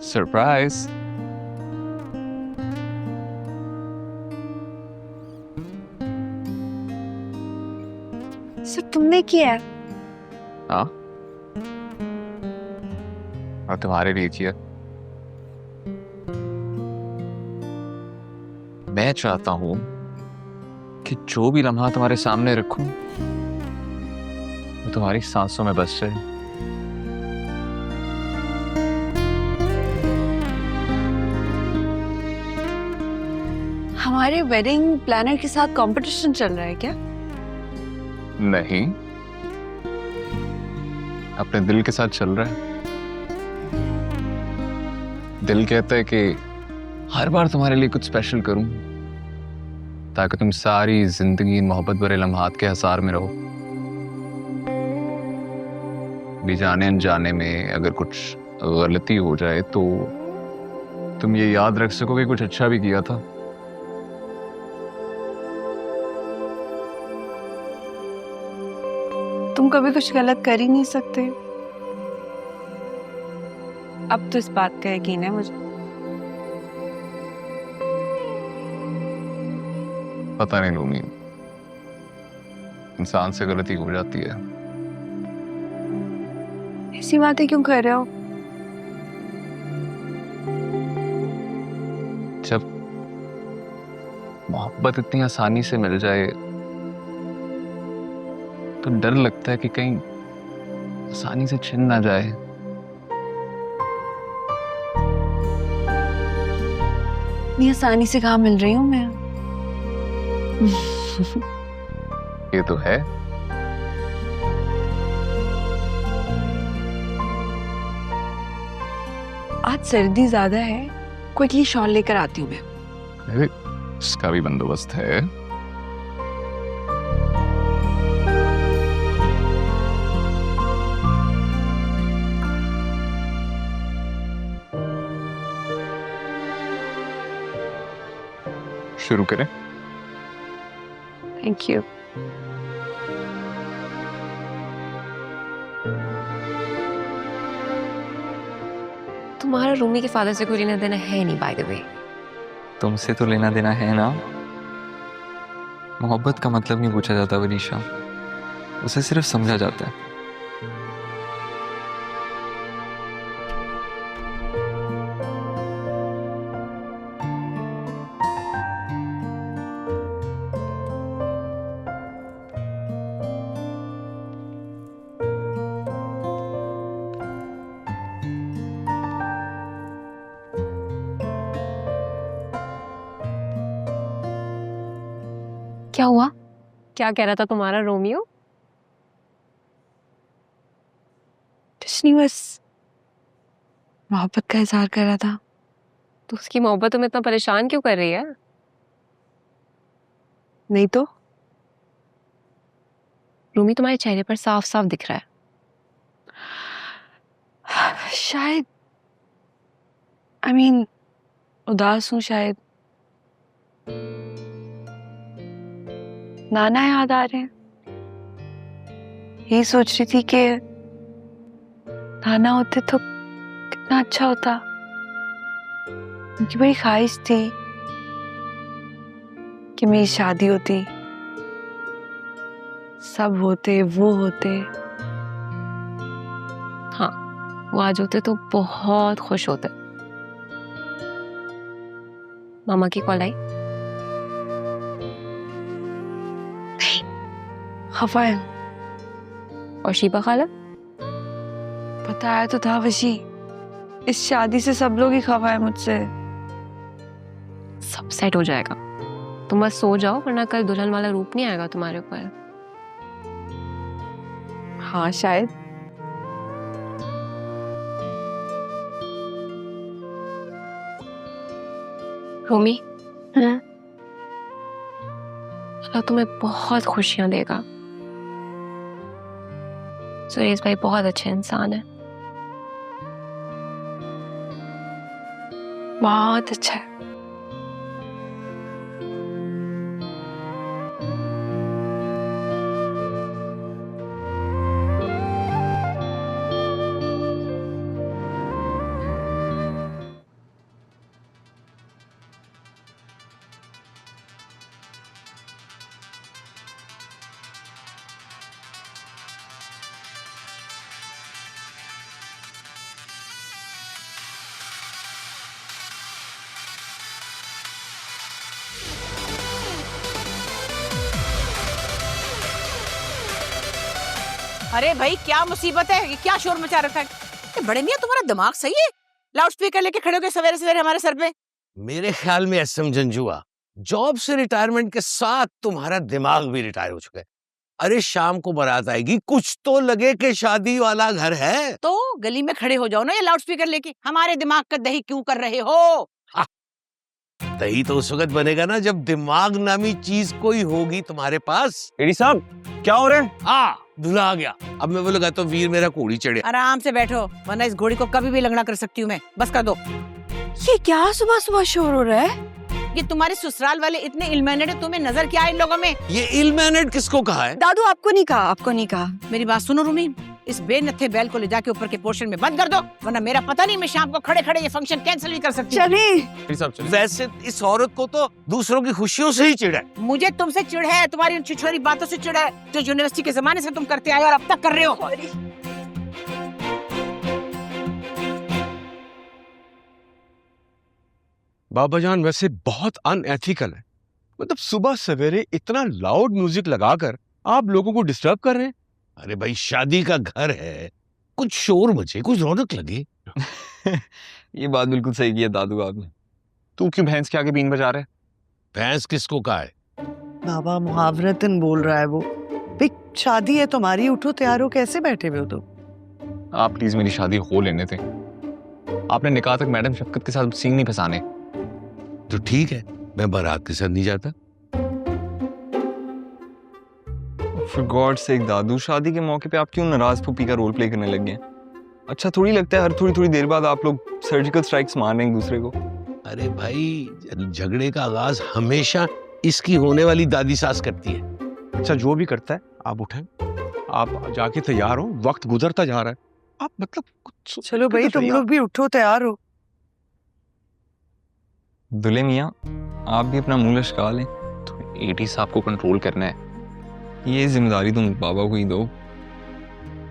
Surprise. सब तुमने किया है? हाँ, और तुम्हारे लिए किया। मैं चाहता हूं कि जो भी लम्हा तुम्हारे सामने रखूं वो तुम्हारी सांसों में बस जाए। हमारे वेडिंग प्लानर के साथ कंपटीशन चल रहा है क्या? नहीं, अपने दिल के साथ चल रहा है। दिल कहता है कि हर बार तुम्हारे लिए कुछ स्पेशल करूं ताकि तुम सारी जिंदगी इन मोहब्बत भरे लम्हात के हसार में रहो। भी जाने अनजाने में अगर कुछ गलती हो जाए तो तुम ये याद रख सको कि कुछ अच्छा भी किया था। तुम कभी कुछ गलत कर ही नहीं सकते। अब तो इस बात का यकीन है मुझे। पता नहीं लूमी, इंसान से गलती हो जाती है। ऐसी बातें क्यों कर रहे हो? जब मोहब्बत इतनी आसानी से मिल जाए तो डर लगता है कि कहीं आसानी से छिन ना जाए। इतनी आसानी से कहाँ मिल रही हूँ मैं? ये तो है। आज सर्दी ज्यादा है, क्विकली शॉल लेकर आती हूँ मैं। अरे, इसका भी बंदोबस्त है। शुरू करें? Thank you. तुम्हारा रूमी के फादर से कोई लेना देना है नहीं, बाय द वे। तुमसे तो लेना देना है ना। मोहब्बत का मतलब नहीं पूछा जाता वनीशा, उसे सिर्फ समझा जाता है। क्या हुआ? क्या कह रहा था तुम्हारा रोमियो? कुछ नहीं, बस मोहब्बत का इजहार कर रहा था। तो उसकी मोहब्बत तुम्हें इतना परेशान क्यों कर रही है? नहीं तो रूमी, तुम्हारे चेहरे पर साफ साफ दिख रहा है। शायद आई मीन उदास हूँ शायद। नाना याद आ रहे हैं। यही सोच रही थी कि नाना होते तो कितना अच्छा होता। उनकी बड़ी ख्वाहिश थी कि मेरी शादी होती, सब होते, वो होते। हाँ, वो आज होते तो बहुत खुश होते। मामा की कॉल आई? खफा है। और शीबा खाला? बताया तो था वशी, इस शादी से सब लोग ही खफा है मुझसे। सब सेट हो जाएगा, तुम बस सो जाओ, वरना कल दुल्हन वाला रूप नहीं आएगा तुम्हारे ऊपर। हाँ शायद। रोमी, हाँ? अल्लाह तुम्हें बहुत खुशियां देगा। सुरेश भाई बहुत अच्छे इंसान है। बहुत अच्छा है। अरे भाई क्या मुसीबत है, ये क्या शोर मचा रखा है? ये बड़े मियां तुम्हारा दिमाग सही है? लाउड स्पीकर लेके खड़े हो गए सवेरे सवेरे हमारे सर पे। मेरे ख्याल में एसएम जंजुआ, जॉब से रिटायरमेंट के साथ तुम्हारा दिमाग भी रिटायर हो चुका है। अरे शाम को बारात आएगी, कुछ तो लगे कि शादी वाला घर है। तो गली में खड़े हो जाओ ना ये लाउड स्पीकर लेके, हमारे दिमाग का दही क्यों कर रहे हो? दही तो उस वक्त बनेगा ना जब दिमाग नामी चीज कोई होगी तुम्हारे पास। एडी साहब क्या हो रहा है? हाँ, धुला आ गया। अब मैं बोलूँगा तो वीर मेरा घोड़ी चढ़े। आराम से बैठो, वरना इस घोड़ी को कभी भी लंगड़ा कर सकती हूँ मैं। बस कर दो। ये क्या सुबह सुबह शोर हो रहा है? ये तुम्हारे ससुराल वाले इतने इल्मेनेड है, तुम्हें नजर क्या है इन लोगों में? ये इल मैनेड किसको कहा है? दादू आपको नहीं कहा, आपको नहीं कहा। मेरी बात सुनो रूमी, इस बेनत्थे बैल को ले जाके ऊपर के पोर्शन में बंद कर दो, वरना मेरा पता नहीं मैं शाम को खड़े खड़े ये फंक्शन कैंसिल भी कर सकती हूँ। चलिए। वैसे इस औरत को तो दूसरों की खुशियों से ही चिढ़ है। मुझे तुमसे चिढ़ है, तुम्हारी उन छिछोरी बातों से चिढ़ है जो यूनिवर्सिटी के जमाने से तुम करते आए और अब तक कर रहे हो। बाबा जान वैसे बहुत अनएथिकल है। मतलब सुबह सवेरे इतना लाउड म्यूजिक लगाकर आप लोगों को डिस्टर्ब कर रहे हैं। अरे भाई शादी का घर है, कुछ शोर मचे, कुछ रौनक लगे। ये बात बिल्कुल सही की है दादू आपने। तू क्यों भैंस के आगे बीन बजा रहा है? भैंस किसको कहा है? बाबा मुहावरतन बोल रहा है वो। भाई शादी है तुम्हारी, उठो तैयार हो, कैसे बैठे हुए हो तुम? आप प्लीज मेरी शादी हो लेने थे। आपने निकाह तक मैडम शफकत के साथ सीन नहीं फंसाने। तो ठीक है, मैं बारात के साथ नहीं जाता। फॉर गॉड सेक दादू, शादी के मौके पे आप क्यों नाराज फूफी का रोल प्ले करने लग गए? अच्छा थोड़ी लगता है हर थोड़ी थोड़ी देर बाद आप लोग सर्जिकल स्ट्राइक्स मार रहे हैं एक दूसरे को। अरे भाई, झगड़े का आगाज हमेशा इसकी होने वाली दादी सास करती है। अच्छा जो भी करता है आप उठें, आप जाके तैयार हो, वक्त गुजरता जा रहा है। आप मतलब कुछ चलो भाई तुम लोग भी उठो तैयार हो। दुल्हे मियाँ आप भी अपना मुंह लटका लें। तो एटी साहब को कंट्रोल करना है। ये जिम्मेदारी तुम बाबा को ही दो।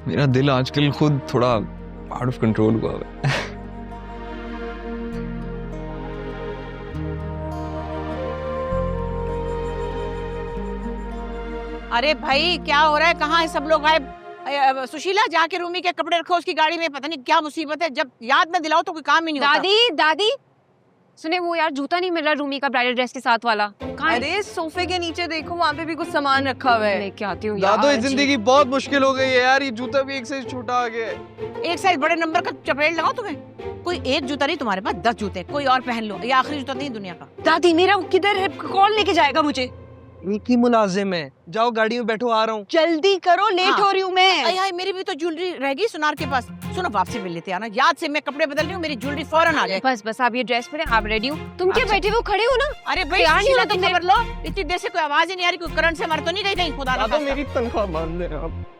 मेरा दिल आजकल खुद थोड़ा आउट ऑफ कंट्रोल हुआ है। अरे भाई क्या हो रहा है, कहाँ है सब लोग आए? सुशीला जाके रूमी के कपड़े रखो उसकी गाड़ी में, पता नहीं क्या मुसीबत है, जब याद न दिलाओ तो कोई काम ही नहीं होता। दादी दादी सुने, वो यार जूता नहीं मिल रहा रूमी का ब्राइडल ड्रेस के साथ वाला। कहाँ है? अरे सोफे के नीचे देखो, वहाँ पे भी कुछ सामान रखा हुआ है। लेके आती हूँ दादो यार। ये जिंदगी बहुत मुश्किल हो गई है यार। ये जूता भी एक साइज छोटा आ गया है। एक साइज बड़े नंबर का चपेट लगाओ तुम्हें। कोई एक जूता नहीं तुम्हारे पास, 10 जूते, कोई और पहन लो। ये आखिरी जूता नहीं दुनिया का। दादी मेरा किधर है? कौन लेके जाएगा मुझे? एक ही मुलाजिम है, जाओ गाड़ी में बैठो, आ रहा हूँ। जल्दी करो, लेट हाँ। हो रही हूँ मैं। अरे मेरी भी तो ज्वेलरी रह गई सुनार के पास। सुनो वापसी मिल लेते आना, याद से मैं कपड़े बदल रही हूँ, मेरी ज्वेलरी फौरन आ जाए। बस बस आप ये ड्रेस पहने, आप रेडी हो? तुम क्या अच्छा। बैठे हो खड़े हो ना? अरे भाई तैयार नहीं हो तुम तुमने? खबर लो, इतनी देर से कोई आवाज ही नहीं आ रही, कोई करंट से मर तो नहीं गई कहीं? खुदा ना दादो खास्ता। मेरी तनख्वाह मान दे आप।